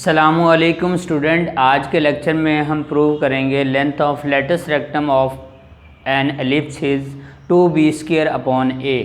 अस्सलामुअलैकुम स्टूडेंट, आज के लेक्चर में हम प्रूव करेंगे length of latus rectum of an ellipse is 2b² upon a।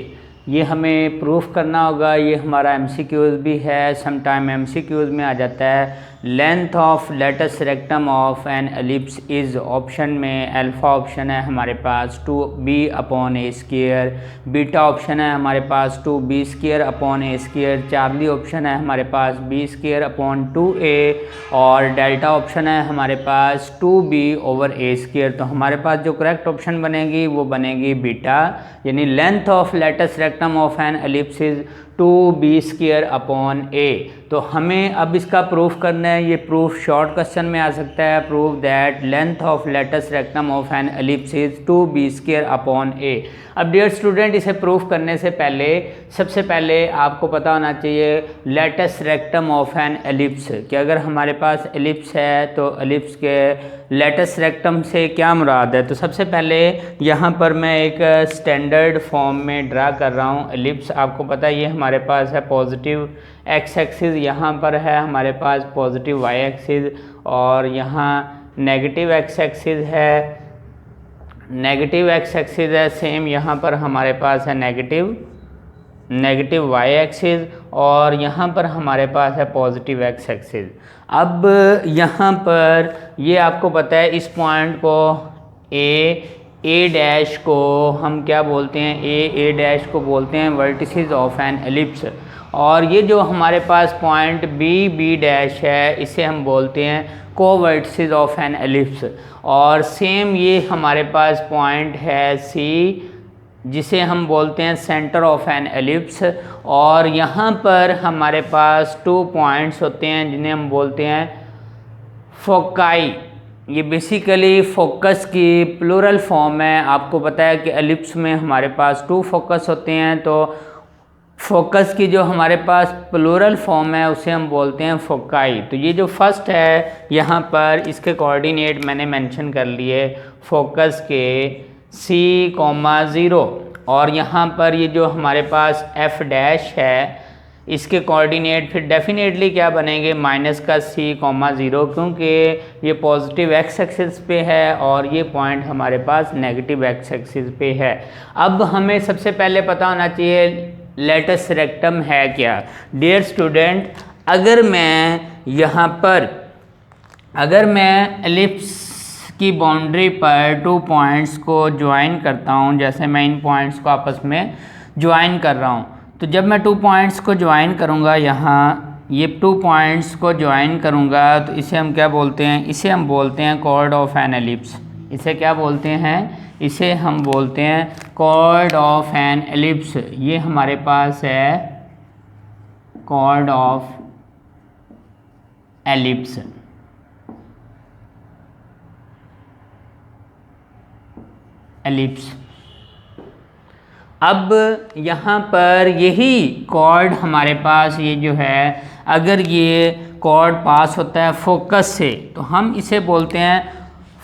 ये हमें प्रूफ करना होगा। ये हमारा एमसीक्यूज़ भी है, समटाइम एमसीक्यूज़ में आ जाता है। Length of latus rectum of an ellipse is option में अल्फ़ा ऑप्शन है हमारे पास 2b upon a², beta option है हमारे पास 2b² upon a², Charlie option है हमारे पास b² अपॉन 2a और डेल्टा ऑप्शन है हमारे पास 2b ओवर a²। तो हमारे पास जो करेक्ट ऑप्शन बनेगी वो बनेगी बीटा, यानी length of latus rectum of an ellipse is 2b² upon a। तो हमें अब इसका प्रूफ करना है। ये प्रूफ शॉर्ट क्वेश्चन में आ सकता है। Proof that length of latus rectum of an ellipse is 2b² upon a। अब डियर स्टूडेंट, इसे प्रूफ करने से पहले सबसे पहले आपको पता होना चाहिए latus rectum of an ellipse, कि अगर हमारे पास एलिप्स है तो एलिप्स के लेटस रेक्टम से क्या मुराद है। तो सबसे पहले यहाँ पर मैं एक स्टैंडर्ड फॉर्म में ड्रा कर रहा हूँ एलिप्स। आपको पता है ये हमारे पास है पॉजिटिव एक्स एक्सिस, यहाँ पर है हमारे पास पॉजिटिव वाई एक्सिस और यहाँ नेगेटिव एक्स एक्सिस है, नेगेटिव एक्स एक्सिस है। सेम यहाँ पर हमारे पास है नेगेटिव वाई एक्सिस और यहाँ पर हमारे पास है पॉजिटिव एक्स एक्सिस। अब यहाँ पर ये आपको पता है इस पॉइंट को ए डैश को हम क्या बोलते हैं, ए डैश को बोलते हैं वर्टिसेस ऑफ एन एलिप्स। और ये जो हमारे पास पॉइंट बी डैश है इसे हम बोलते हैं कोवर्टिसेस ऑफ एन एलिप्स। और सेम ये हमारे पास पॉइंट है सी जिसे हम बोलते हैं सेंटर ऑफ एन एलिप्स। और यहाँ पर हमारे पास 2 पॉइंट्स होते हैं जिन्हें हम बोलते हैं फोकाई। ये बेसिकली फोकस की प्लूरल फॉर्म है। आपको पता है कि एलिप्स में हमारे पास 2 फोकस होते हैं, तो फोकस की जो हमारे पास प्लूरल फॉर्म है उसे हम बोलते हैं फोकाई। तो ये जो फर्स्ट है यहाँ पर इसके कोऑर्डिनेट मैंने मेंशन कर लिए फोकस के C,0 और यहाँ पर ये जो हमारे पास F डैश है इसके कोऑर्डिनेट फिर डेफिनेटली क्या बनेंगे -C,0, क्योंकि ये पॉजिटिव एक्स एक्सिस पे है और ये पॉइंट हमारे पास नेगेटिव एक्स एक्सिस पे है। अब हमें सबसे पहले पता होना चाहिए लेटस रेक्टम है क्या। डियर स्टूडेंट, अगर मैं एलिप्स की बाउंड्री पर 2 पॉइंट्स को ज्वाइन करता हूँ, जैसे मैं इन पॉइंट्स को आपस में ज्वाइन कर रहा हूँ, तो जब मैं 2 पॉइंट्स को ज्वाइन करूँगा, यहाँ ये 2 पॉइंट्स को ज्वाइन करूँगा तो इसे हम क्या बोलते हैं, इसे हम बोलते हैं कॉर्ड ऑफ एन एलिप्स। इसे क्या बोलते हैं, इसे हम बोलते हैं कॉर्ड ऑफ एन एलिप्स। ये हमारे पास है कॉर्ड ऑफ एलिप्स। अब यहाँ पर यही कॉर्ड हमारे पास ये जो है, अगर ये कॉर्ड पास होता है फोकस से तो हम इसे बोलते हैं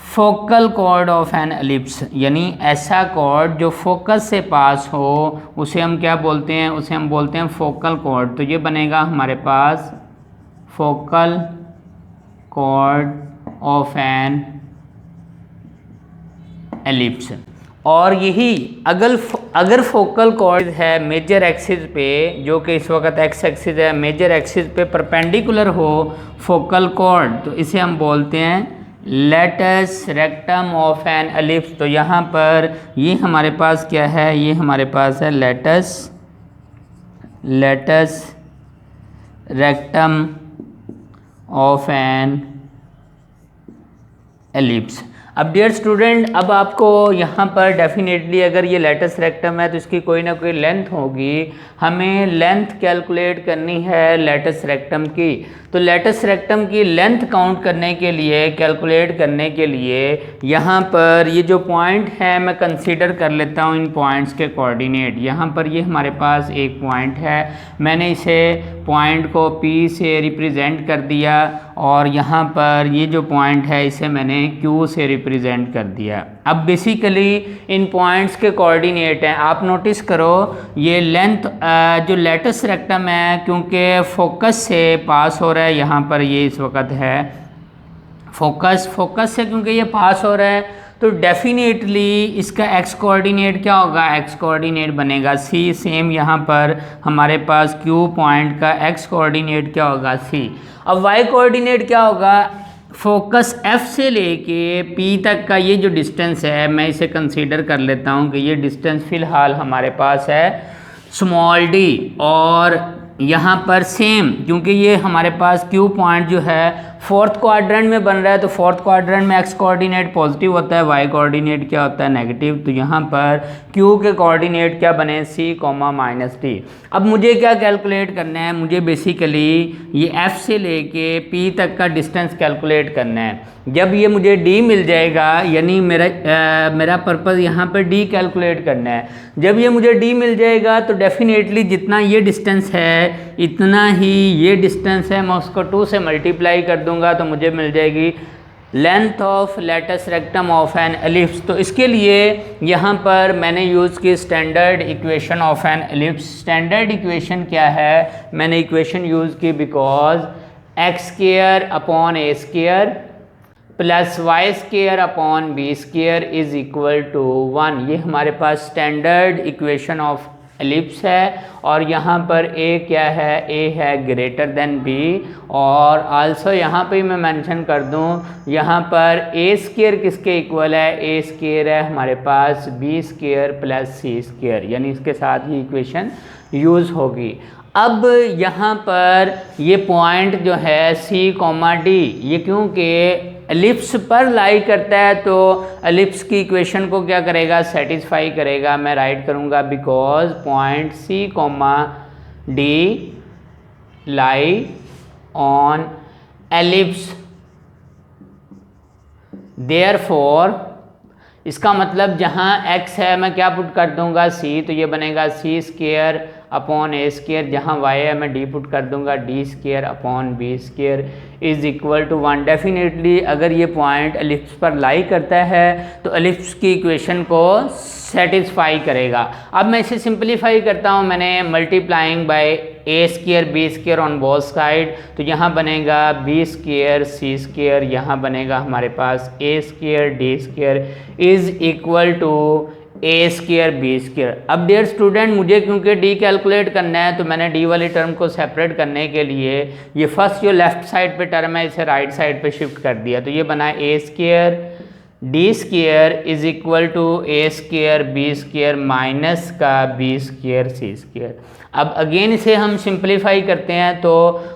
focal chord of an ellipse, यानी ऐसा कॉर्ड जो फोकस से पास हो उसे हम क्या बोलते हैं, उसे हम बोलते हैं फोकल कॉर्ड। तो ये बनेगा हमारे पास focal chord of an ellipse. और यही अगर फोकल कॉर्ड है मेजर एक्सिस पे, जो कि इस वक्त एक्स एक्सिस है, मेजर एक्सिस पे परपेंडिकुलर हो फोकल कॉर्ड, तो इसे हम बोलते हैं latus rectum of an ellipse. तो यहाँ पर ये हमारे पास क्या है, ये हमारे पास है latus rectum of an ellipse. अब डियर स्टूडेंट, अब आपको यहाँ पर डेफिनेटली अगर ये लेटस रेक्टम है तो इसकी कोई ना कोई लेंथ होगी। हमें लेंथ कैलकुलेट करनी है लेटस रेक्टम की। तो लेटस रेक्टम की लेंथ काउंट करने के लिए, कैलकुलेट करने के लिए यहाँ पर ये जो पॉइंट है मैं कंसीडर कर लेता हूँ इन पॉइंट्स के कोऑर्डिनेट। यहाँ पर ये हमारे पास एक पॉइंट है, मैंने इसे पॉइंट को P से रिप्रेजेंट कर दिया और यहाँ पर ये जो पॉइंट है इसे मैंने Q से रिप्रेजेंट कर दिया। अब बेसिकली इन पॉइंट्स के कोऑर्डिनेट हैं। आप नोटिस करो ये लेंथ जो लेटस रेक्टम है क्योंकि फोकस से पास हो रहा है, यहाँ पर ये इस वक्त है फोकस से क्योंकि ये पास हो रहा है तो डेफिनेटली इसका एक्स कोऑर्डिनेट क्या होगा, एक्स कोऑर्डिनेट बनेगा सी। सेम यहाँ पर हमारे पास क्यू पॉइंट का एक्स कोऑर्डिनेट क्या होगा, सी। अब वाई कोऑर्डिनेट क्या होगा, फोकस एफ से लेके पी तक का ये जो डिस्टेंस है मैं इसे कंसीडर कर लेता हूँ कि ये डिस्टेंस फ़िलहाल हमारे पास है स्मॉल डी। और यहाँ पर सेम क्योंकि ये हमारे पास क्यू पॉइंट जो है फोर्थ क्वाड्रेंट में बन रहा है तो फोर्थ क्वाड्रेंट में एक्स कोऑर्डिनेट पॉजिटिव होता है, वाई कोऑर्डिनेट क्या होता है, नेगेटिव। तो यहाँ पर क्यू के कोऑर्डिनेट क्या बने, सी कॉमा माइनस डी। अब मुझे क्या कैलकुलेट करना है, मुझे बेसिकली ये एफ से लेके पी तक का डिस्टेंस कैलकुलेट करना है। जब ये मुझे डी मिल जाएगा यानी मेरा पर्पज़ यहाँ पर डी कैलकुलेट करना है। जब ये मुझे डी मिल जाएगा तो डेफिनेटली जितना ये डिस्टेंस है इतना ही ये डिस्टेंस है, मैं उसको 2 से मल्टीप्लाई कर दूंगा तो मुझे मिल जाएगी length of latus rectum of an ellipse. तो इसके लिए यहाँ पर मैंने यूज़ की standard equation of an ellipse. Standard equation क्या है, मैंने इक्वेशन यूज़ की because x square upon a square plus y square upon b square is equal to 1। ये हमारे पास स्टैंडर्ड इक्वेशन ऑफ एलिप्स है और यहाँ पर a क्या है, a है ग्रेटर देन b। और आल्सो यहाँ पे मैं मेंशन कर दूँ यहाँ पर a स्क्वायर किसके इक्वल है, a स्क्वायर है हमारे पास b square plus c square, यानी इसके साथ ही इक्वेशन यूज़ होगी। अब यहाँ पर ये पॉइंट जो है c कॉमा d ये क्योंकि एलिप्स पर लाई करता है तो एलिप्स की इक्वेशन को क्या करेगा, सेटिस्फाई करेगा। मैं राइट करूँगा because point c comma d lie on ellipse, therefore इसका मतलब जहाँ x है मैं क्या पुट कर दूंगा c, तो ये बनेगा c square upon a square. जहाँ y है मैं d पुट कर दूंगा d square upon b square is equal to 1। Definitely अगर ये पॉइंट एलिप्स पर लाई करता है तो एलिप्स की इक्वेशन को सेटिस्फाई करेगा। अब मैं इसे सिंप्लीफाई करता हूँ, मैंने multiplying by a square B square on both side, तो यहाँ बनेगा बी स्क्वायर सी स्क्वायर, यहाँ बनेगा हमारे पास A square D square is equal to A square B square. अब डियर स्टूडेंट मुझे क्योंकि डी कैलकुलेट करना है तो मैंने डी वाली टर्म को सेपरेट करने के लिए ये फर्स्ट जो लेफ्ट साइड पे टर्म है इसे राइट साइड पे शिफ्ट कर दिया। तो ये बना A square D square is equal to A square B square minus का बी स्क्वायर सी स्क्वायर। अब अगेन इसे हम सिंप्लीफाई करते हैं तो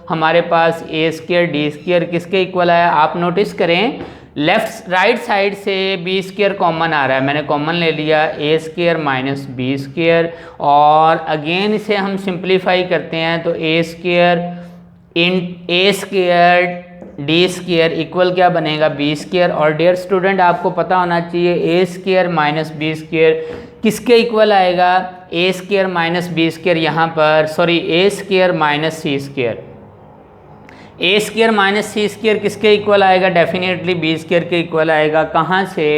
हमारे पास ए स्क्वायर डी स्क्वायर किसके इक्वल आया, आप नोटिस करें लेफ्ट राइट साइड से बी स्क्वायर कॉमन आ रहा है, मैंने कॉमन ले लिया A square minus B square. और अगेन इसे हम सिंप्लीफाई करते हैं तो A square in A square D square equal क्या बनेगा, बी स्क्वायर। और डियर स्टूडेंट आपको पता होना चाहिए ए स्क्वायर माइनस बी स्क्वायर किसके इक्वल आएगा, ए स्क्वायर माइनस बी स्क्वायर यहाँ पर सॉरी ए स्क्वायर माइनस सी स्क्वायर, ए स्क्वायर माइनस सी स्क्वायर किसके इक्वल आएगा, डेफिनेटली बी स्क्वायर के इक्वल आएगा। कहाँ से,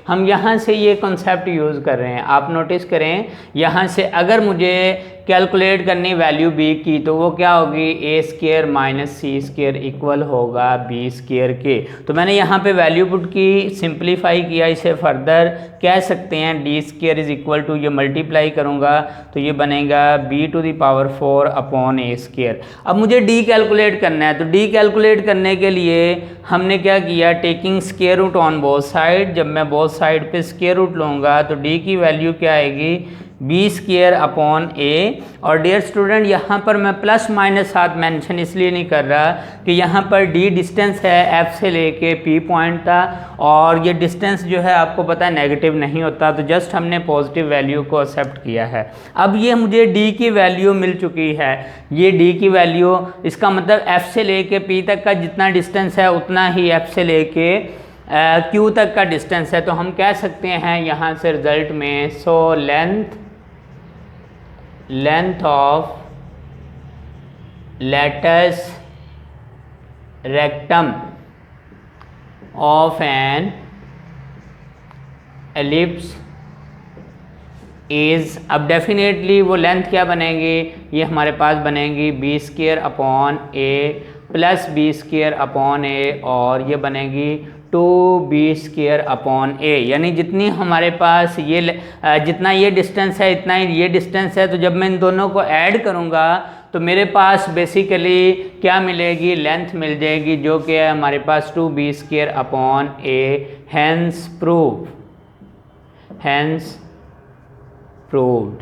हम यहाँ से ये कॉन्सेप्ट यूज़ कर रहे हैं, आप नोटिस करें यहाँ से अगर मुझे कैलकुलेट करनी वैल्यू बी की तो वो क्या होगी, ए स्क्वायर माइनस सी स्क्वायर इक्वल होगा बी स्क्वायर के। तो मैंने यहाँ पे वैल्यू पुट की, सिंप्लीफाई किया, इसे फर्दर कह सकते हैं d square is equal to ये मल्टीप्लाई करूँगा तो ये बनेगा b to the power 4 upon a square. अब मुझे डी कैलकुलेट करना है तो डी कैलकुलेट करने के लिए हमने क्या किया, taking square root on both side, जब मैं बोथ साइड पे स्क्वायर रूट लूँगा तो डी की वैल्यू क्या आएगी, बी स्क्वायर अपॉन ए। और डियर स्टूडेंट यहाँ पर मैं प्लस माइनस साथ मेंशन इसलिए नहीं कर रहा कि यहाँ पर डी डिस्टेंस है एफ से लेके पी पॉइंट था और ये डिस्टेंस जो है आपको पता है नेगेटिव नहीं होता, तो जस्ट हमने पॉजिटिव वैल्यू को एक्सेप्ट किया है। अब ये मुझे डी की वैल्यू मिल चुकी है, ये डी की वैल्यू, इसका मतलब एफ से लेके पी तक का जितना डिस्टेंस है उतना ही एफ से लेके क्यू तक का डिस्टेंस है। तो हम कह सकते हैं यहाँ से रिजल्ट में so length of latus rectum of an ellipse is, अब डेफिनेटली वो लेंथ क्या बनेगी, ये हमारे पास बनेगी b square upon a plus b square upon a, और ये बनेगी 2b² अपॉन ए, यानी जितनी हमारे पास ये जितना ये डिस्टेंस है इतना ही ये डिस्टेंस है। तो जब मैं इन दोनों को ऐड करूँगा तो मेरे पास बेसिकली क्या मिलेगी, लेंथ मिल जाएगी, जो कि है हमारे पास 2b² upon A. Hence proved.